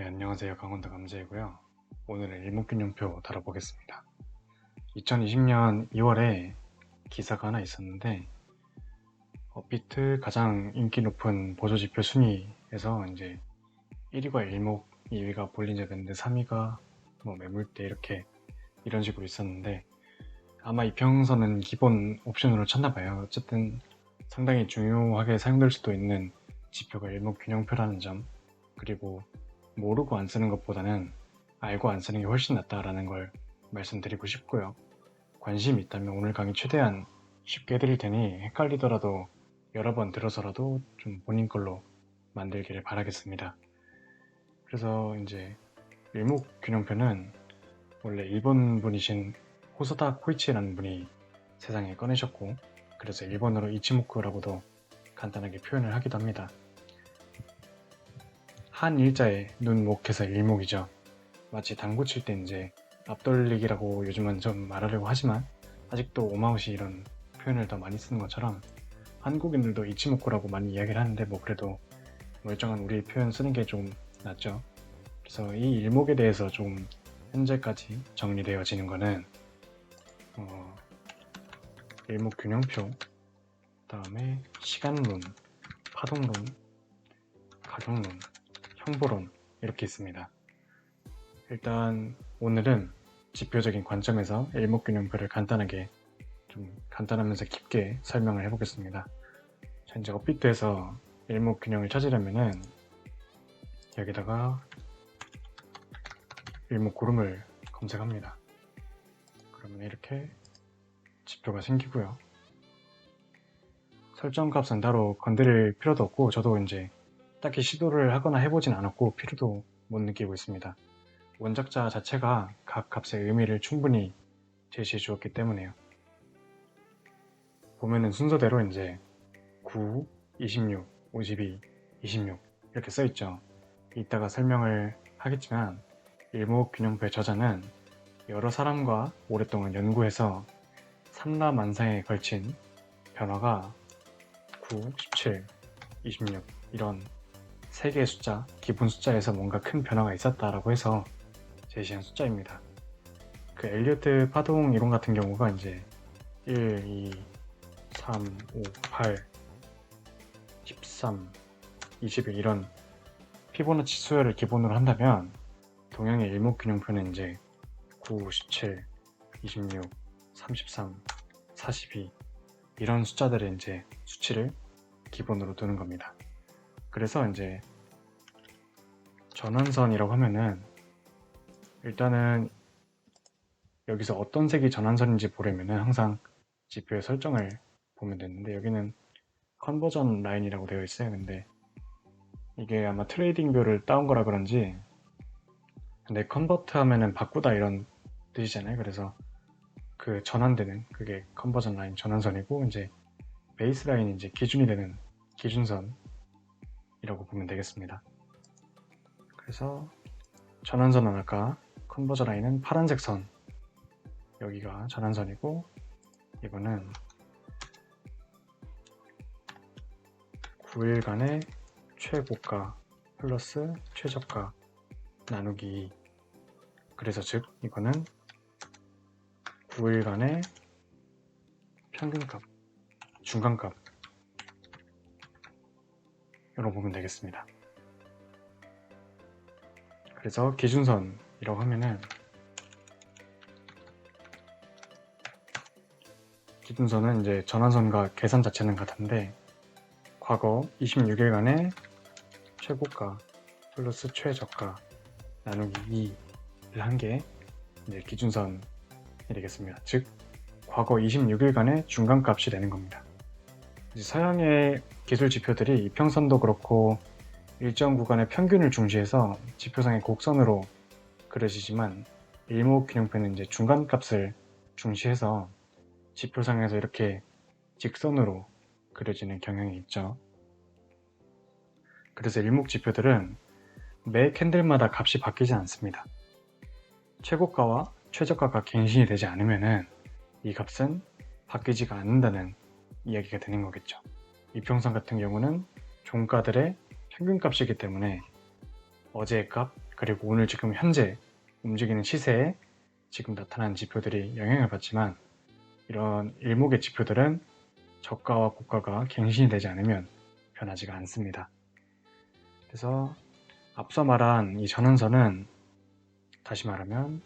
네, 안녕하세요. 강원도 감자이고요. 오늘은 일목균형표 다뤄보겠습니다. 2020년 2월에 기사가 하나 있었는데 업비트 가장 인기 높은 보조지표 순위에서 이제 1위가 일목, 2위가 볼린저 밴드, 3위가 뭐 매물대 이렇게 이런 식으로 있었는데 아마 이평선은 기본 옵션으로 쳤나봐요. 어쨌든 상당히 중요하게 사용될 수도 있는 지표가 일목균형표라는 점, 그리고 모르고 안 쓰는 것보다는 알고 안 쓰는 게 훨씬 낫다라는 걸 말씀드리고 싶고요. 관심 있다면 오늘 강의 최대한 쉽게 해드릴 테니 헷갈리더라도 여러 번 들어서라도 좀 본인 걸로 만들기를 바라겠습니다. 그래서 이제 일목균형표는 원래 일본 분이신 호소다 코이치라는 분이 세상에 꺼내셨고, 그래서 일본어로 이치모쿠라고도 간단하게 표현을 하기도 합니다. 한 일자에 눈, 목 해서 일목이죠. 마치 당구 칠 때 이제 앞돌리기라고 요즘은 좀 말하려고 하지만 아직도 오마우시 이런 표현을 더 많이 쓰는 것처럼 한국인들도 이치모코라고 많이 이야기를 하는데 뭐 그래도 멀쩡한 우리 표현 쓰는 게 좀 낫죠. 그래서 이 일목에 대해서 좀 현재까지 정리되어지는 거는 일목 균형표, 그다음에 시간론, 파동론, 가격론, 형보론 이렇게 있습니다. 일단 오늘은 지표적인 관점에서 일목균형표를 간단하게 좀 간단하면서 깊게 설명을 해보겠습니다. 현재 업비트에서 일목균형을 찾으려면은 여기다가 일목구름을 검색합니다. 그러면 이렇게 지표가 생기고요. 설정값은 따로 건드릴 필요도 없고 저도 이제 딱히 시도를 하거나 해보진 않았고 필요도 못 느끼고 있습니다. 원작자 자체가 각 값의 의미를 충분히 제시해 주었기 때문에요. 보면은 순서대로 이제 9, 26, 52, 26 이렇게 써있죠. 이따가 설명을 하겠지만 일목균형표의 저자는 여러 사람과 오랫동안 연구해서 삼라만상에 걸친 변화가 9, 17, 26 이런 세 개의 숫자, 기본 숫자에서 뭔가 큰 변화가 있었다라고 해서 제시한 숫자입니다. 그 엘리어트 파동 이론 같은 경우가 이제 1, 2, 3, 5, 8, 13, 21 이런 피보나치 수열을 기본으로 한다면 동양의 일목균형표는 이제 9, 17, 26, 33, 42 이런 숫자들의 이제 수치를 기본으로 두는 겁니다. 그래서 이제 전환선이라고 하면은 일단은 여기서 어떤 색이 전환선인지 보려면은 항상 지표의 설정을 보면 되는데 여기는 컨버전 라인이라고 되어 있어요. 근데 이게 아마 트레이딩 뷰를 따온 거라 그런지 근데 컨버트 하면은 바꾸다 이런 뜻이잖아요. 그래서 그 전환되는 그게 컨버전 라인 전환선이고 이제 베이스 라인이 이제 기준이 되는 기준선이라고 보면 되겠습니다. 그래서 전환선은 아까 컨버전 라인은 파란색 선 여기가 전환선이고 이거는 9일간의 최고가 플러스 최저가 나누기 2 그래서 즉 이거는 9일간의 평균값, 중간값 이라고 보면 되겠습니다. 그래서 기준선이라고 하면은 기준선은 이제 전환선과 계산 자체는 같은데 과거 26일간의 최고가 플러스 최저가 나누기 2를 한 게 기준선이 되겠습니다. 즉 과거 26일간의 중간값이 되는 겁니다. 서양의 기술 지표들이 이평선도 그렇고 일정 구간의 평균을 중시해서 지표상의 곡선으로 그려지지만 일목균형표는 이제 중간값을 중시해서 지표상에서 이렇게 직선으로 그려지는 경향이 있죠. 그래서 일목지표들은 매 캔들마다 값이 바뀌지 않습니다. 최고가와 최저가가 갱신이 되지 않으면 이 값은 바뀌지가 않는다는 이야기가 되는 거겠죠. 이평선 같은 경우는 종가들의 평균값이기 때문에 어제의 값, 그리고 오늘 지금 현재 움직이는 시세에 지금 나타난 지표들이 영향을 받지만 이런 일목의 지표들은 저가와 고가가 갱신이 되지 않으면 변하지가 않습니다. 그래서 앞서 말한 이 전환선은 다시 말하면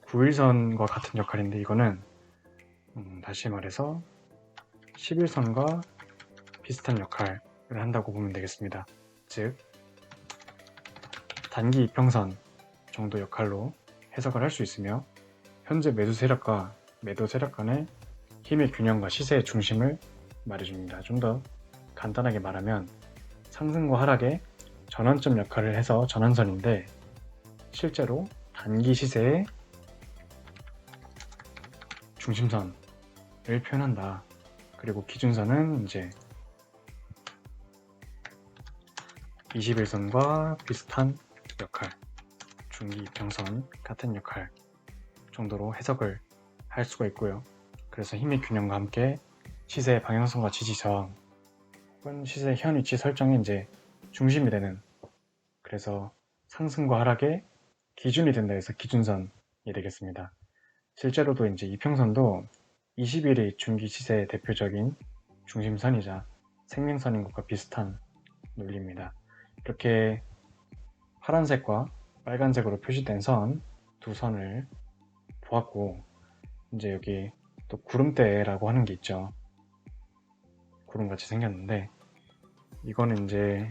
9일선과 같은 역할인데 이거는 다시 말해서 11선과 비슷한 역할을 한다고 보면 되겠습니다. 즉 단기 이평선 정도 역할로 해석을 할 수 있으며 현재 매수 세력과 매도 세력 간의 힘의 균형과 시세의 중심을 말해줍니다. 좀 더 간단하게 말하면 상승과 하락의 전환점 역할을 해서 전환선인데 실제로 단기 시세의 중심선을 표현한다. 그리고 기준선은 이제 21선과 비슷한 역할, 중기 이평선 같은 역할 정도로 해석을 할 수가 있고요. 그래서 힘의 균형과 함께 시세의 방향성과 지지 저항 혹은 시세의 현 위치 설정이 이제 중심이 되는, 그래서 상승과 하락의 기준이 된다 해서 기준선이 되겠습니다. 실제로도 이제 이평선도 20일이 중기 시세의 대표적인 중심선이자 생명선인 것과 비슷한 논리입니다. 이렇게 파란색과 빨간색으로 표시된 선 두 선을 보았고, 이제 여기 또 구름대라고 하는 게 있죠. 구름같이 생겼는데 이거는 이제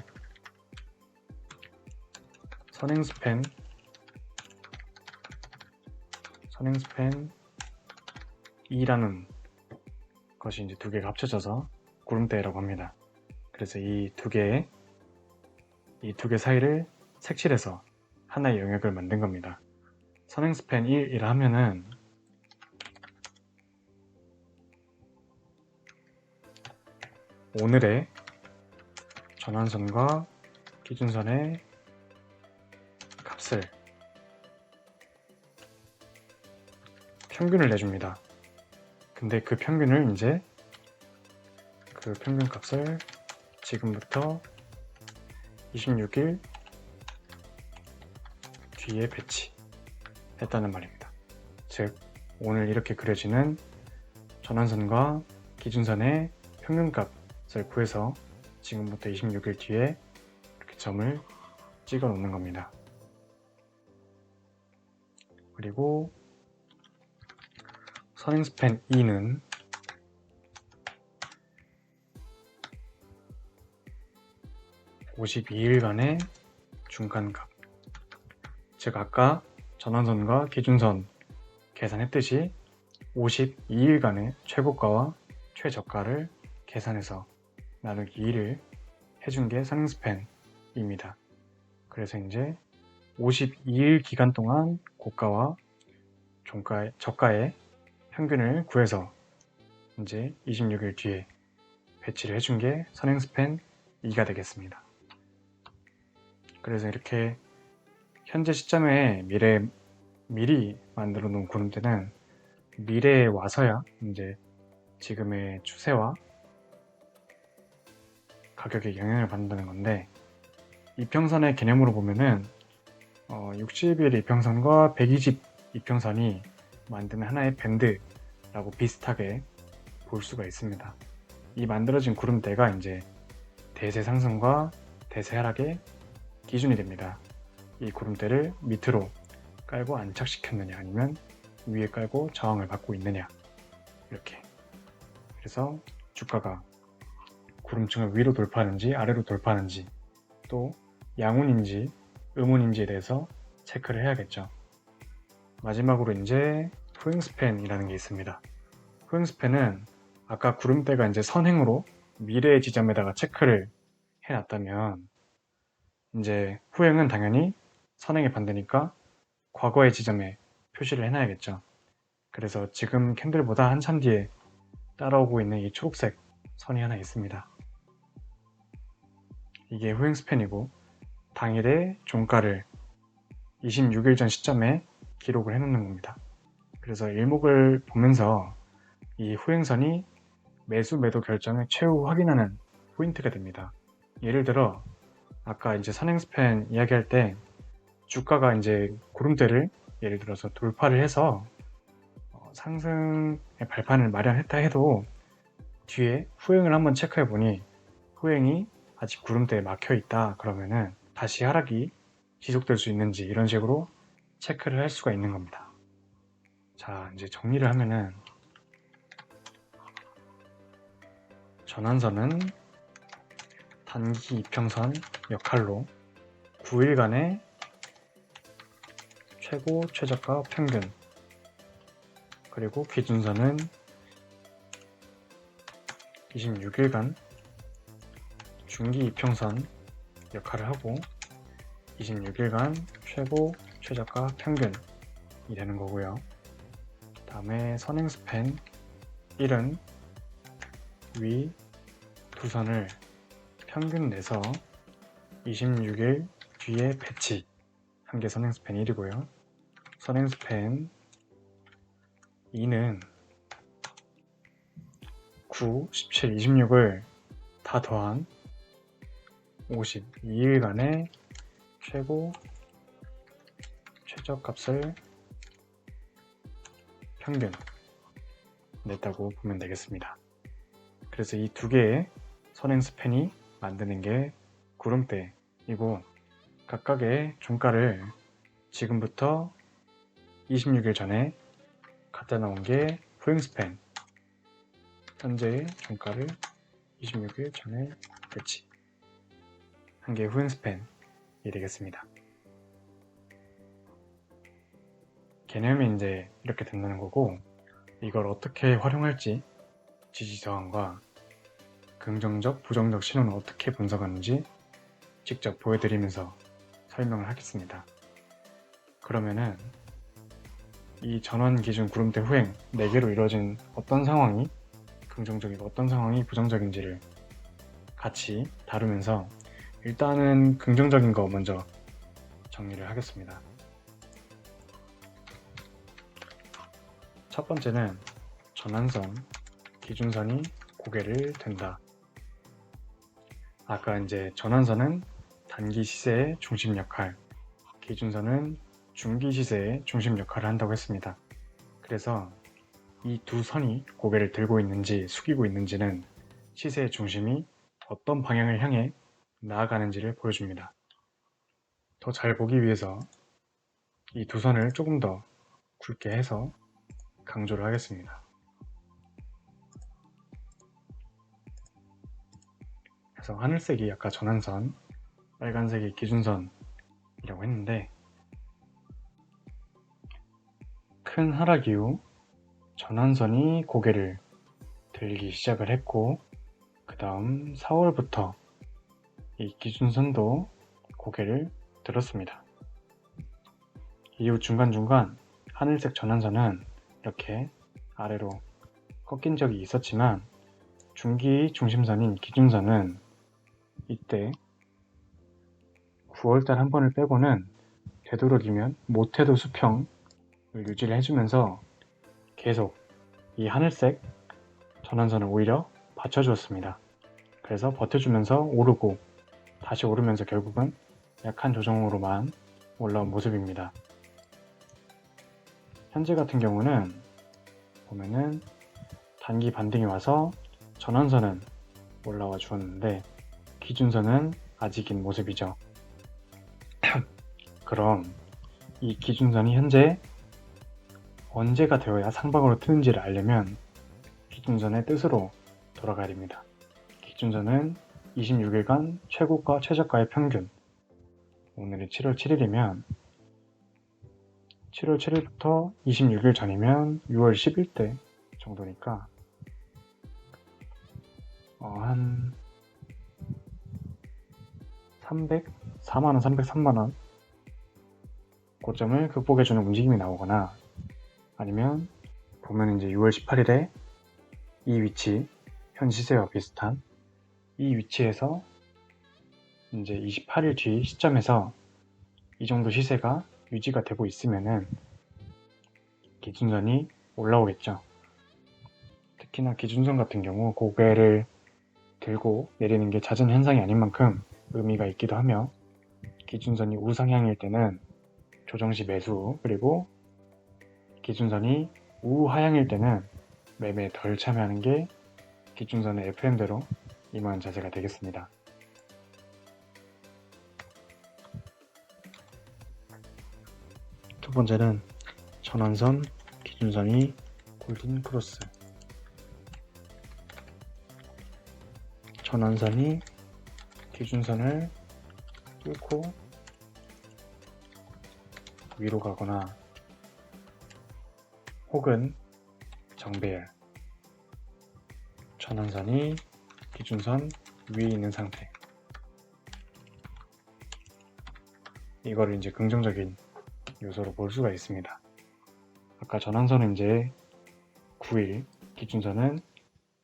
선행스팬 2라는 것이 이제 두 개가 합쳐져서 구름대라고 합니다. 그래서 이 두 개 사이를 색칠해서 하나의 영역을 만든 겁니다. 선행스팬 1이라 하면은 오늘의 전환선과 기준선의 값을 평균을 내줍니다. 근데 그 평균을 이제 그 평균 값을 지금부터 26일 뒤에 배치했다는 말입니다. 즉 오늘 이렇게 그려지는 전환선과 기준선의 평균값을 구해서 지금부터 26일 뒤에 이렇게 점을 찍어 놓는 겁니다. 그리고 선행스팬 2는 (52일간의) 중간값, 즉 아까 전환선과 기준선 계산했듯이 52일간의 최고가와 최저가를 계산해서 나누기 2를 해준 게 선행스팬입니다. 그래서 이제 52일 기간 동안 고가와 저가의 평균을 구해서 이제 26일 뒤에 배치를 해준 게 선행스팬 2가 되겠습니다. 그래서 이렇게 현재 시점에 미리 만들어 놓은 구름대는 미래에 와서야 이제 지금의 추세와 가격에 영향을 받는다는 건데, 이평선의 개념으로 보면은 60일 이평선과 120 이평선이 만드는 하나의 밴드라고 비슷하게 볼 수가 있습니다. 이 만들어진 구름대가 이제 대세 상승과 대세 하락의 기준이 됩니다. 이 구름대를 밑으로 깔고 안착시켰느냐 아니면 위에 깔고 저항을 받고 있느냐, 이렇게. 그래서 주가가 구름층을 위로 돌파하는지 아래로 돌파하는지, 또 양운인지 음운인지에 대해서 체크를 해야겠죠. 마지막으로 이제 후행스팬이라는 게 있습니다. 후행스팬은 아까 구름대가 이제 선행으로 미래의 지점에다가 체크를 해놨다면, 이제 후행은 당연히 선행의 반대니까 과거의 지점에 표시를 해놔야겠죠. 그래서 지금 캔들보다 한참 뒤에 따라오고 있는 이 초록색 선이 하나 있습니다. 이게 후행스팬이고 당일의 종가를 26일 전 시점에 기록을 해놓는 겁니다. 그래서 일목을 보면서 이 후행선이 매수 매도 결정을 최후 확인하는 포인트가 됩니다. 예를 들어 아까 이제 선행 스팬 이야기할 때 주가가 이제 구름대를 예를 들어서 돌파를 해서 상승의 발판을 마련했다 해도 뒤에 후행을 한번 체크해 보니 후행이 아직 구름대에 막혀 있다 그러면은 다시 하락이 지속될 수 있는지 이런 식으로 체크를 할 수가 있는 겁니다. 자, 이제 정리를 하면은 전환선은 단기 이평선 역할로 9일간의 최고 최저가 평균, 그리고 기준선은 26일간 중기 이평선 역할을 하고 26일간 최고 최저가 평균이 되는 거고요. 다음에 선행 스팬 1은 위 두 선을 평균 내서 26일 뒤에 배치 한 개 선행 스팬 1이고요. 선행 스팬 2는 9, 17, 26을 다 더한 52일간의 최고 최저값을 평균 냈다고 보면 되겠습니다. 그래서 이 두 개의 선행 스팬이 만드는 게 구름대이고 각각의 종가를 지금부터 26일 전에 갖다 놓은 게 후행 스팬, 현재의 종가를 26일 전에 배치 한 개 후행 스팬이 되겠습니다. 개념이 이제 이렇게 된다는 거고, 이걸 어떻게 활용할지, 지지저항과 긍정적, 부정적 신호는 어떻게 분석하는지 직접 보여드리면서 설명을 하겠습니다. 그러면은 이 전원 기준 구름대 후행 4개로 이루어진 어떤 상황이 긍정적이고 어떤 상황이 부정적인지를 같이 다루면서 일단은 긍정적인 거 먼저 정리를 하겠습니다. 첫 번째는 전환선, 기준선이 고개를 든다. 아까 이제 전환선은 단기 시세의 중심 역할, 기준선은 중기 시세의 중심 역할을 한다고 했습니다. 그래서 이 두 선이 고개를 들고 있는지 숙이고 있는지는 시세의 중심이 어떤 방향을 향해 나아가는지를 보여줍니다. 더 잘 보기 위해서 이 두 선을 조금 더 굵게 해서 강조를 하겠습니다. 그래서 하늘색이 아까 전환선, 빨간색이 기준선이라고 했는데 큰 하락 이후 전환선이 고개를 들기 시작을 했고 그 다음 4월부터 이 기준선도 고개를 들었습니다. 이후 중간중간 하늘색 전환선은 이렇게 아래로 꺾인 적이 있었지만 중기 중심선인 기준선은 이때 9월달 한 번을 빼고는 되도록이면 못해도 수평을 유지를 해주면서 계속 이 하늘색 전환선을 오히려 받쳐주었습니다. 그래서 버텨주면서 오르고 다시 오르면서 결국은 약한 조정으로만 올라온 모습입니다. 현재 같은 경우는 보면은 단기 반등이 와서 전환선은 올라와 주었는데 기준선은 아직인 모습이죠. 그럼 이 기준선이 현재 언제가 되어야 상방으로 트는지를 알려면 기준선의 뜻으로 돌아가야 됩니다. 기준선은 26일간 최고가 최저가의 평균, 오늘이 7월 7일이면 7월 7일부터 26일 전이면 6월 10일 때 정도니까 한 4만원, 303만원 고점을 극복해주는 움직임이 나오거나 아니면 보면 이제 6월 18일에 이 위치, 현 시세와 비슷한 이 위치에서 이제 28일 뒤 시점에서 이 정도 시세가 유지가 되고 있으면은 기준선이 올라오겠죠. 특히나 기준선 같은 경우 고개를 들고 내리는 게 잦은 현상이 아닌 만큼 의미가 있기도 하며 기준선이 우상향일 때는 조정시 매수, 그리고 기준선이 우하향일 때는 매매에 덜 참여하는 게 기준선의 FM대로 임하는 자세가 되겠습니다. 두 번째는 전환선, 기준선이 골든 크로스. 전환선이 기준선을 뚫고 위로 가거나 혹은 정배열, 전환선이 기준선 위에 있는 상태. 이거를 이제 긍정적인 요소로 볼 수가 있습니다. 아까 전환선은 이제 9일, 기준선은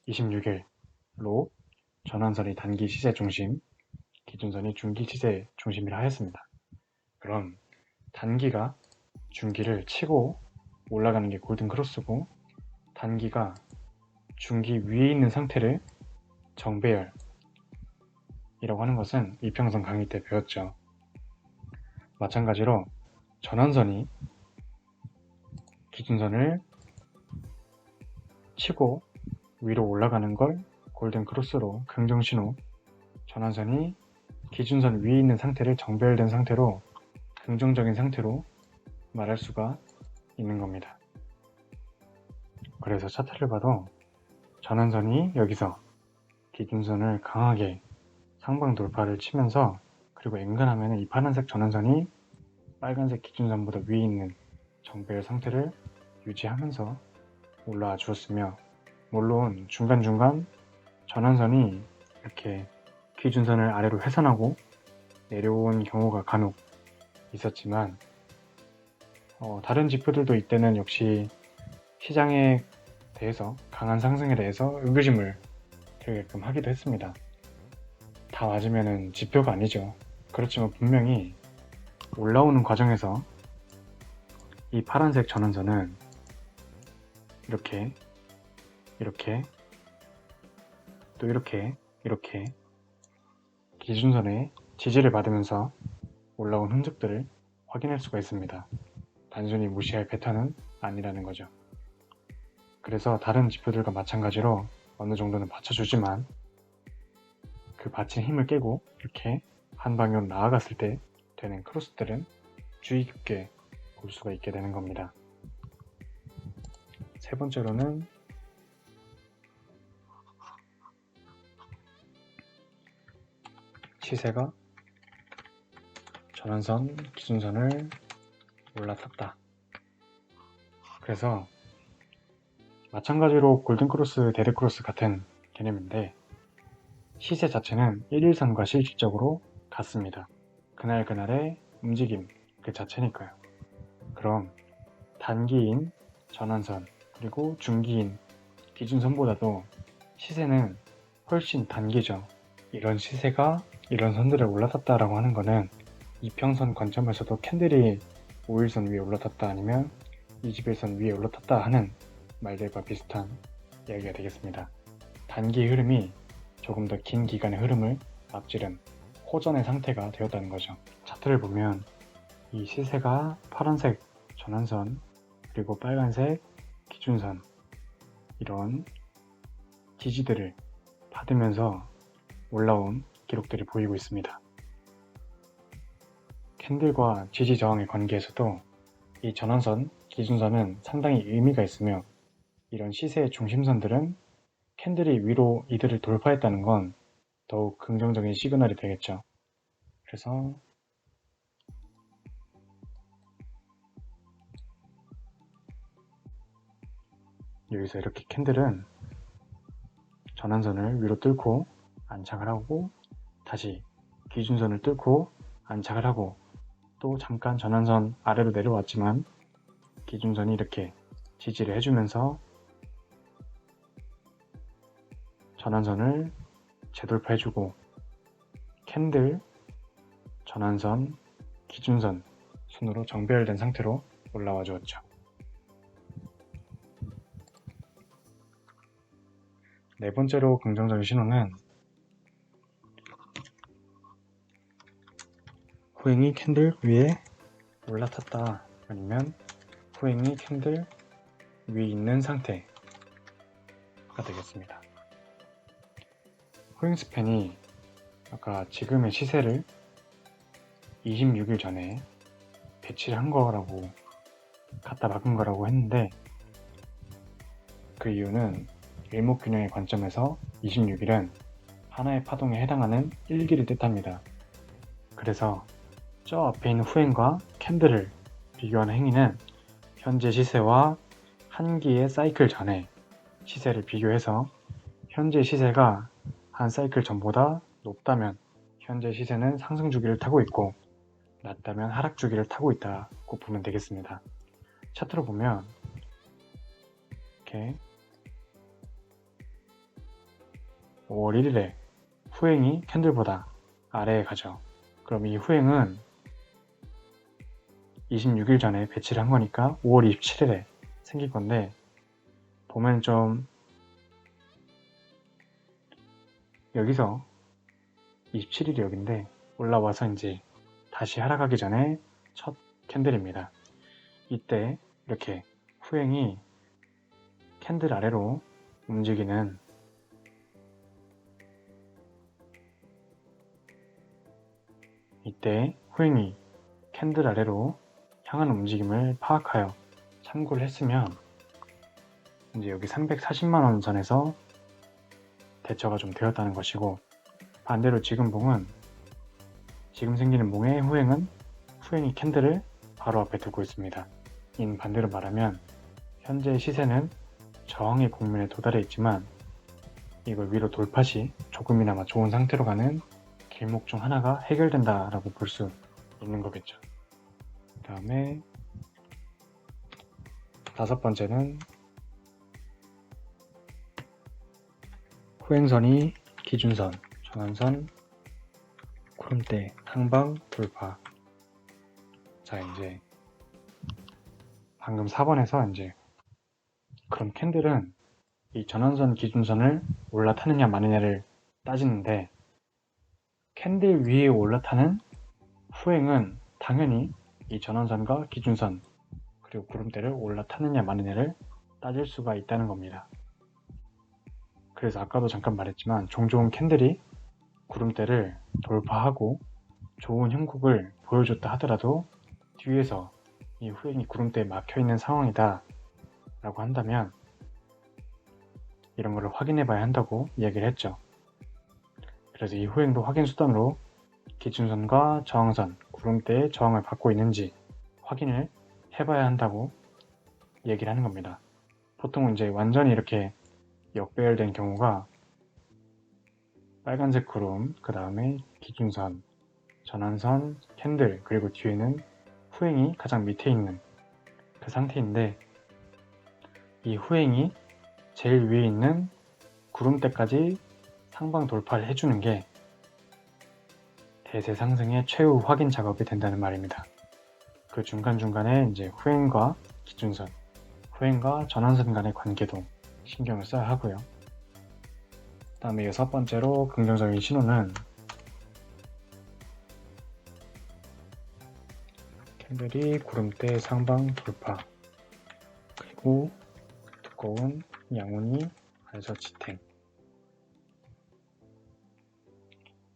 26일로 전환선이 단기 시세 중심, 기준선이 중기 시세 중심이라 하였습니다. 그럼 단기가 중기를 치고 올라가는 게 골든 크로스고, 단기가 중기 위에 있는 상태를 정배열이라고 하는 것은 이평선 강의 때 배웠죠. 마찬가지로 전환선이 기준선을 치고 위로 올라가는 걸 골든 크로스로 긍정신호, 전환선이 기준선 위에 있는 상태를 정배열된 상태로 긍정적인 상태로 말할 수가 있는 겁니다. 그래서 차트를 봐도 전환선이 여기서 기준선을 강하게 상방 돌파를 치면서, 그리고 엔간하면 이 파란색 전환선이 빨간색 기준선보다 위에 있는 정배열 상태를 유지하면서 올라와 주었으며, 물론 중간중간 전환선이 이렇게 기준선을 아래로 회선하고 내려온 경우가 간혹 있었지만, 다른 지표들도 이때는 역시 시장에 대해서, 강한 상승에 대해서 의구심을 들게끔 하기도 했습니다. 다 맞으면 지표가 아니죠. 그렇지만 분명히 올라오는 과정에서 이 파란색 전환선은 이렇게 또 이렇게 기준선에 지지를 받으면서 올라온 흔적들을 확인할 수가 있습니다. 단순히 무시할 패턴은 아니라는 거죠. 그래서 다른 지표들과 마찬가지로 어느 정도는 받쳐주지만, 그 받친 힘을 깨고 이렇게 한 방향으로 나아갔을 때 되는 크로스들은 주의 깊게 볼 수가 있게 되는 겁니다. 세 번째로는 시세가 전환선, 기준선을 올라탔다. 그래서 마찬가지로 골든크로스, 데드크로스 같은 개념인데, 시세 자체는 1일선과 실질적으로 같습니다. 그날그날의 움직임 그 자체니까요. 그럼 단기인 전환선, 그리고 중기인 기준선보다도 시세는 훨씬 단기죠. 이런 시세가 이런 선들을 올라탔다라고 하는 거는 이평선 관점에서도 캔들이 5일선 위에 올라탔다, 아니면 21선 위에 올라탔다 하는 말들과 비슷한 이야기가 되겠습니다. 단기 흐름이 조금 더 긴 기간의 흐름을 앞지른 호전의 상태가 되었다는 거죠. 차트를 보면 이 시세가 파란색 전환선, 그리고 빨간색 기준선, 이런 지지들을 받으면서 올라온 기록들이 보이고 있습니다. 캔들과 지지 저항의 관계에서도 이 전환선, 기준선은 상당히 의미가 있으며, 이런 시세의 중심선들은 캔들이 위로 이들을 돌파했다는 건 더욱 긍정적인 시그널이 되겠죠. 그래서 여기서 이렇게 캔들은 전환선을 위로 뚫고 안착을 하고, 다시 기준선을 뚫고 안착을 하고, 또 잠깐 전환선 아래로 내려왔지만 기준선이 이렇게 지지를 해주면서 전환선을 재돌파해주고, 캔들, 전환선, 기준선 순으로 정배열된 상태로 올라와 주었죠. 네 번째로 긍정적인 신호는 후행이 캔들 위에 올라탔다, 아니면 후행이 캔들 위에 있는 상태가 되겠습니다. 후행 스팬이 아까 지금의 시세를 26일 전에 배치를 한 거라고, 갖다 박은 거라고 했는데, 그 이유는 일목균형의 관점에서 26일은 하나의 파동에 해당하는 1기를 뜻합니다. 그래서 저 앞에 있는 후행과 캔들을 비교하는 행위는 현재 시세와 한 기의 사이클 전에 시세를 비교해서 현재 시세가 한 사이클 전보다 높다면 현재 시세는 상승 주기를 타고 있고, 낮다면 하락 주기를 타고 있다고 보면 되겠습니다. 차트로 보면 이렇게 5월 1일에 후행이 캔들보다 아래에 가죠. 그럼 이 후행은 26일 전에 배치를 한 거니까 5월 27일에 생길 건데, 보면 좀 여기서 27일이 여긴데 올라와서 이제 다시 하락하기 전에 첫 캔들입니다. 이때 이렇게 후행이 캔들 아래로 움직이는, 이때 후행이 캔들 아래로 향하는 움직임을 파악하여 참고를 했으면 이제 여기 340만원 선에서 대처가 좀 되었다는 것이고, 반대로 지금 생기는 봉의 후행은 후행이 캔들을 바로 앞에 두고 있습니다. 인 반대로 말하면 현재 시세는 저항의 국면에 도달해 있지만 이걸 위로 돌파 시 조금이나마 좋은 상태로 가는 길목 중 하나가 해결된다라고 볼 수 있는 거겠죠. 그 다음에 다섯 번째는 후행선이 기준선, 전환선, 구름대, 상방, 돌파. 자, 이제 방금 4번에서 이제 그럼 캔들은 이 전환선, 기준선을 올라타느냐 마느냐를 따지는데, 캔들 위에 올라타는 후행은 당연히 이 전환선과 기준선 그리고 구름대를 올라타느냐 마느냐를 따질 수가 있다는 겁니다. 그래서 아까도 잠깐 말했지만 종종 캔들이 구름대를 돌파하고 좋은 형국을 보여줬다 하더라도 뒤에서 이 후행이 구름대에 막혀있는 상황이다 라고 한다면 이런 거를 확인해 봐야 한다고 이야기를 했죠. 그래서 이 후행도 확인 수단으로 기준선과 저항선, 구름대의 저항을 받고 있는지 확인을 해봐야 한다고 얘기를 하는 겁니다. 보통은 이제 완전히 이렇게 역배열된 경우가 빨간색 구름, 그 다음에 기준선, 전환선, 캔들, 그리고 뒤에는 후행이 가장 밑에 있는 그 상태인데, 이 후행이 제일 위에 있는 구름대까지 상방 돌파를 해주는 게 대세 상승의 최후 확인 작업이 된다는 말입니다. 그 중간중간에 이제 후행과 기준선, 후행과 전환선 간의 관계도 신경을 써야 하고요. 그 다음에 여섯 번째로 긍정적인 신호는 캔들이 구름대 상방 돌파, 그리고 두꺼운 양운이 안서 지탱.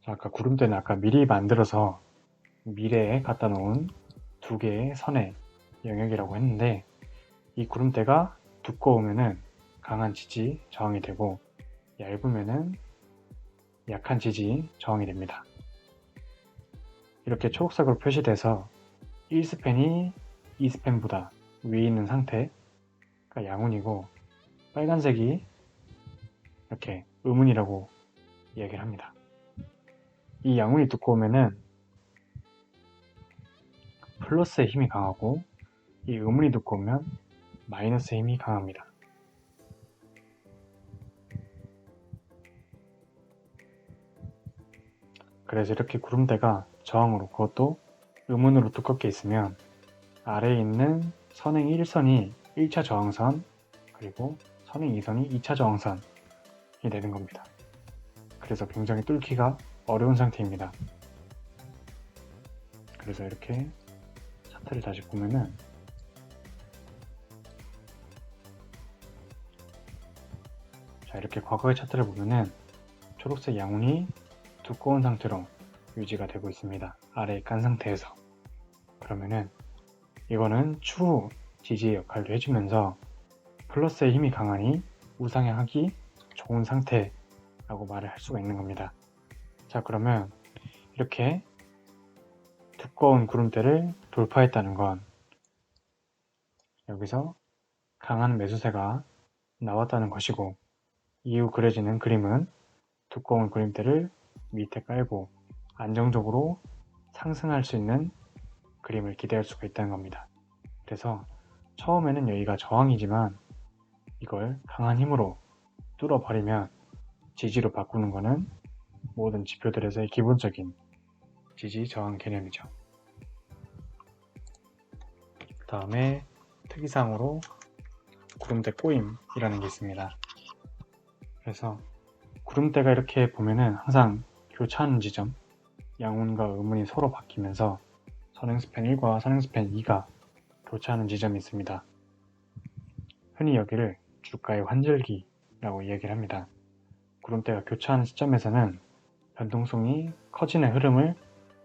아까 구름대는 아까 미리 만들어서 미래에 갖다 놓은 두 개의 선의 영역이라고 했는데, 이 구름대가 두꺼우면은 강한 지지 저항이 되고 얇으면은 약한 지지 저항이 됩니다. 이렇게 초록색으로 표시돼서 1스팬이 2스팬보다 위에 있는 상태가 양운이고, 빨간색이 이렇게 음운이라고 이야기를 합니다. 이 양운이 두꺼우면은 플러스의 힘이 강하고, 이 음운이 두꺼우면 마이너스의 힘이 강합니다. 그래서 이렇게 구름대가 저항으로, 그것도 음운으로 두껍게 있으면 아래에 있는 선행 1선이 1차 저항선, 그리고 선행 2선이 2차 저항선이 되는 겁니다. 그래서 굉장히 뚫기가 어려운 상태입니다. 그래서 이렇게 차트를 다시 보면은 자, 이렇게 과거의 차트를 보면은 초록색 양운이 두꺼운 상태로 유지가 되고 있습니다. 아래에 깐 상태에서. 그러면은 이거는 추후 지지의 역할도 해주면서 플러스의 힘이 강하니 우상향하기 좋은 상태라고 말을 할 수가 있는 겁니다. 자, 그러면 이렇게 두꺼운 구름대를 돌파했다는 건 여기서 강한 매수세가 나왔다는 것이고, 이후 그려지는 그림은 두꺼운 그림대를 밑에 깔고 안정적으로 상승할 수 있는 그림을 기대할 수가 있다는 겁니다. 그래서 처음에는 여기가 저항이지만 이걸 강한 힘으로 뚫어버리면 지지로 바꾸는 것은 모든 지표들에서의 기본적인 지지 저항 개념이죠. 그 다음에 특이사항으로 구름대 꼬임이라는 게 있습니다. 그래서 구름대가 이렇게 보면은 항상 교차하는 지점, 양운과 음운이 서로 바뀌면서 선행스팬 1과 선행스팬 2가 교차하는 지점이 있습니다. 흔히 여기를 주가의 환절기라고 이야기를 합니다. 구름대가 교차하는 시점에서는 변동성이 커지는 흐름을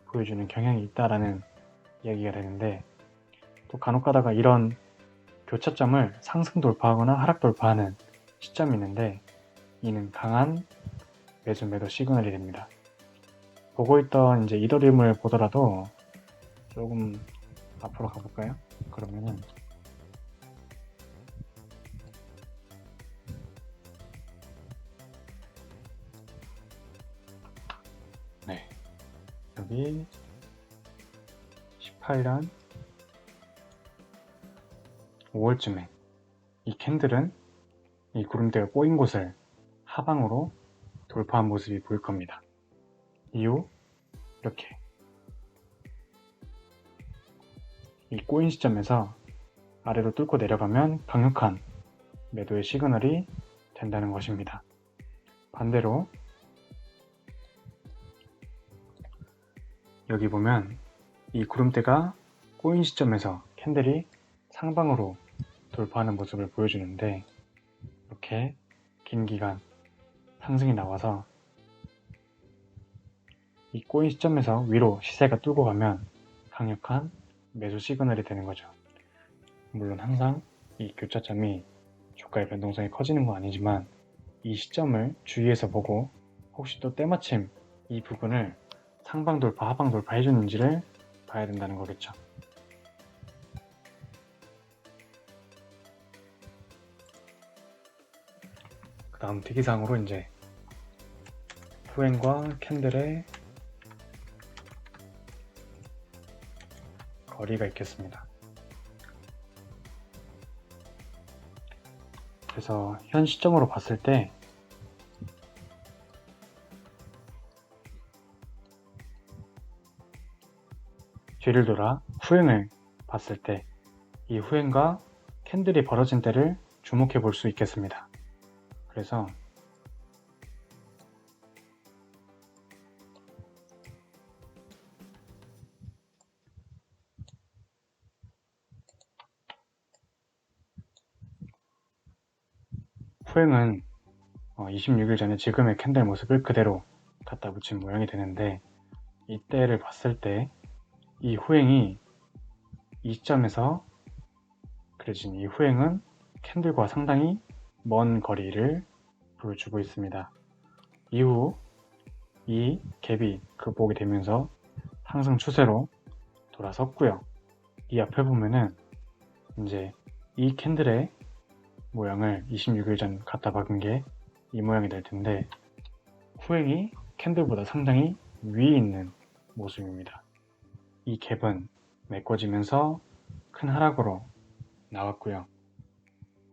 보여주는 경향이 있다라는 이야기가 되는데, 또 간혹 가다가 이런 교차점을 상승 돌파하거나 하락 돌파하는 시점이 있는데, 이는 강한 매수 매도 시그널이 됩니다. 보고 있던 이제 이더리움을 보더라도 조금 앞으로 가볼까요? 그러면은 네, 여기 18년 5월쯤에 이 캔들은 이 구름대가 꼬인 곳을 하방으로 돌파한 모습이 보일 겁니다. 이후 이렇게 이 꼬인 시점에서 아래로 뚫고 내려가면 강력한 매도의 시그널이 된다는 것입니다. 반대로 여기 보면 이 구름대가 꼬인 시점에서 캔들이 상방으로 돌파하는 모습을 보여주는데, 이렇게 긴 기간 상승이 나와서 이 꼬인 시점에서 위로 시세가 뚫고 가면 강력한 매수 시그널이 되는 거죠. 물론 항상 이 교차점이 주가의 변동성이 커지는 건 아니지만 이 시점을 주의해서 보고 혹시 또 때마침 이 부분을 상방 돌파, 하방 돌파 해주는지를 봐야 된다는 거겠죠. 그 다음 특이사항으로 이제 후행과 캔들의 거리가 있겠습니다. 그래서 현 시점으로 봤을 때 뒤를 돌아 후행을 봤을 때 이 후행과 캔들이 벌어진 때를 주목해 볼 수 있겠습니다. 그래서 후행은 26일 전에 지금의 캔들 모습을 그대로 갖다 붙인 모양이 되는데, 이때를 봤을 때 이 후행이 이 시점에서 그려진 이 후행은 캔들과 상당히 먼 거리를 보여주고 있습니다. 이후 이 갭이 극복이 되면서 상승 추세로 돌아섰고요. 이 앞에 보면은 이제 이 캔들의 모양을 26일 전 갖다 박은 게 이 모양이 될 텐데, 후행이 캔들보다 상당히 위에 있는 모습입니다. 이 갭은 메꿔지면서 큰 하락으로 나왔고요.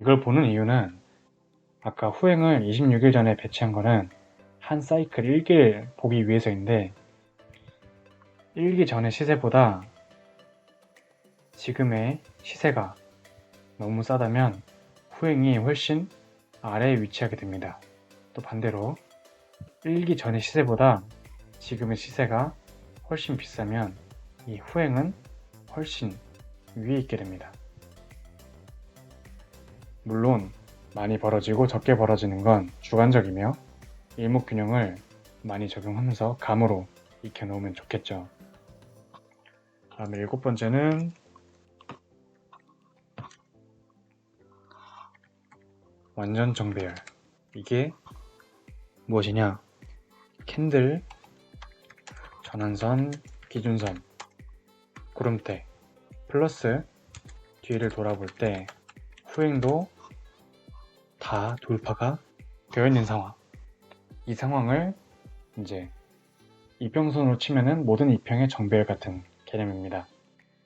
이걸 보는 이유는 아까 후행을 26일 전에 배치한 거는 한 사이클 1기를 보기 위해서인데, 1기 전의 시세보다 지금의 시세가 너무 싸다면 후행이 훨씬 아래에 위치하게 됩니다. 또 반대로 1기 전의 시세보다 지금의 시세가 훨씬 비싸면 이 후행은 훨씬 위에 있게 됩니다. 물론 많이 벌어지고 적게 벌어지는 건 주관적이며 일목균형을 많이 적용하면서 감으로 익혀놓으면 좋겠죠. 다음에 7번째는 완전 정배열. 이게 무엇이냐? 캔들, 전환선, 기준선, 구름대 플러스 뒤를 돌아볼 때 후행도 다 돌파가 되어 있는 상황. 이 상황을 이제 이평선으로 치면은 모든 이평의 정배열 같은 개념입니다.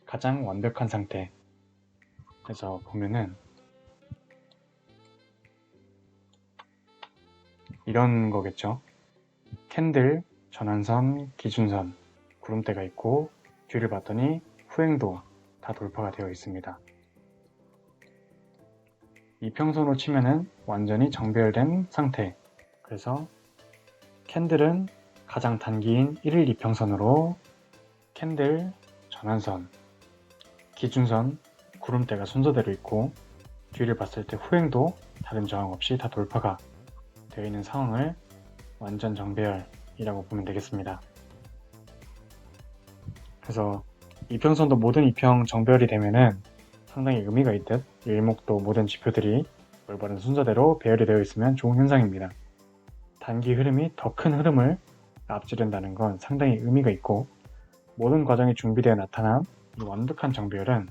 가장 완벽한 상태. 그래서 보면은 이런 거겠죠. 캔들, 전환선, 기준선, 구름대가 있고 뒤를 봤더니 후행도 다 돌파가 되어 있습니다. 이평선으로 치면은 완전히 정배열된 상태. 그래서 캔들은 가장 단기인 1일 이평선으로 캔들, 전환선, 기준선, 구름대가 순서대로 있고 뒤를 봤을 때 후행도 다른 저항 없이 다 돌파가 되어 있는 상황을 완전 정배열이라고 보면 되겠습니다. 그래서 이평선도 모든 이평 정배열이 되면은 상당히 의미가 있듯 일목도 모든 지표들이 올바른 순서대로 배열이 되어 있으면 좋은 현상입니다. 단기 흐름이 더 큰 흐름을 앞지른다는 건 상당히 의미가 있고 모든 과정이 준비되어 나타난 이 완벽한 정배열은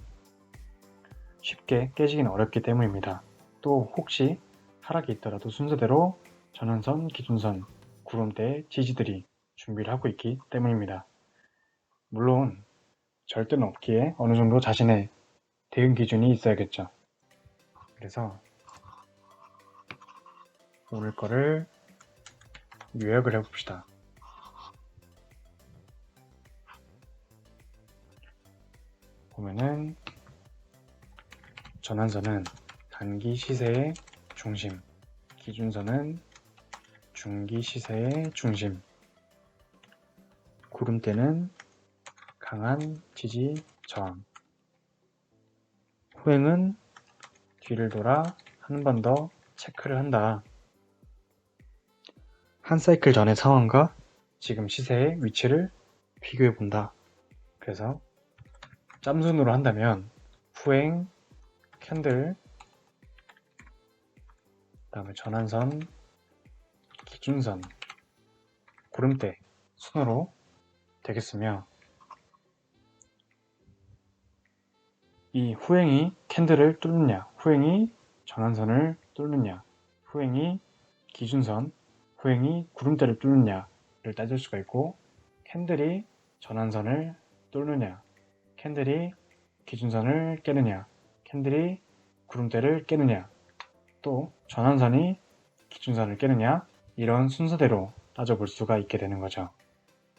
쉽게 깨지기는 어렵기 때문입니다. 또 혹시 하락이 있더라도 순서대로 전환선, 기준선, 구름대의 지지들이 준비를 하고 있기 때문입니다. 물론 절대는 없기에 어느 정도 자신의 대응 기준이 있어야겠죠. 그래서 오늘 거를 요약을 해봅시다. 보면은 전환선은 단기 시세의 중심, 기준선은 중기 시세의 중심, 구름대는 강한 지지 저항, 후행은 뒤를 돌아 한 번 더 체크를 한다. 한 사이클 전의 상황과 지금 시세의 위치를 비교해 본다. 그래서 짬순으로 한다면 후행, 캔들, 그 다음에 전환선, 기준선, 구름대 순으로 되겠으며 이 후행이 캔들을 뚫느냐, 후행이 전환선을 뚫느냐, 후행이 기준선, 후행이 구름대를 뚫느냐를 따질 수가 있고 캔들이 전환선을 뚫느냐, 캔들이 기준선을 깨느냐, 캔들이 구름대를 깨느냐, 또 전환선이 기준선을 깨느냐 이런 순서대로 따져볼 수가 있게 되는 거죠.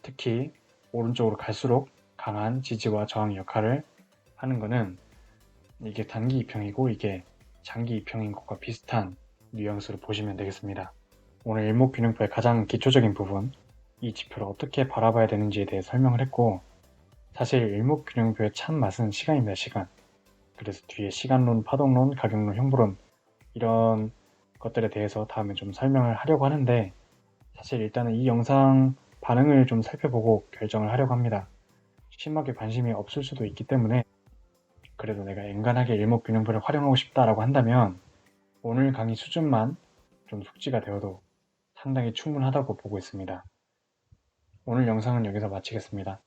특히 오른쪽으로 갈수록 강한 지지와 저항 역할을 하는 거는 이게 단기 이평이고 이게 장기 이평인 것과 비슷한 뉘앙스로 보시면 되겠습니다. 오늘 일목균형표의 가장 기초적인 부분, 이 지표를 어떻게 바라봐야 되는지에 대해 설명을 했고 사실 일목균형표의 참맛은 시간입니다. 시간. 그래서 뒤에 시간론, 파동론, 가격론, 형부론 이런 것들에 대해서 다음에 좀 설명을 하려고 하는데 사실 일단은 이 영상 반응을 좀 살펴보고 결정을 하려고 합니다. 심하게 관심이 없을 수도 있기 때문에 그래도 내가 엔간하게 일목균형표를 활용하고 싶다라고 한다면 오늘 강의 수준만 좀 숙지가 되어도 상당히 충분하다고 보고 있습니다. 오늘 영상은 여기서 마치겠습니다.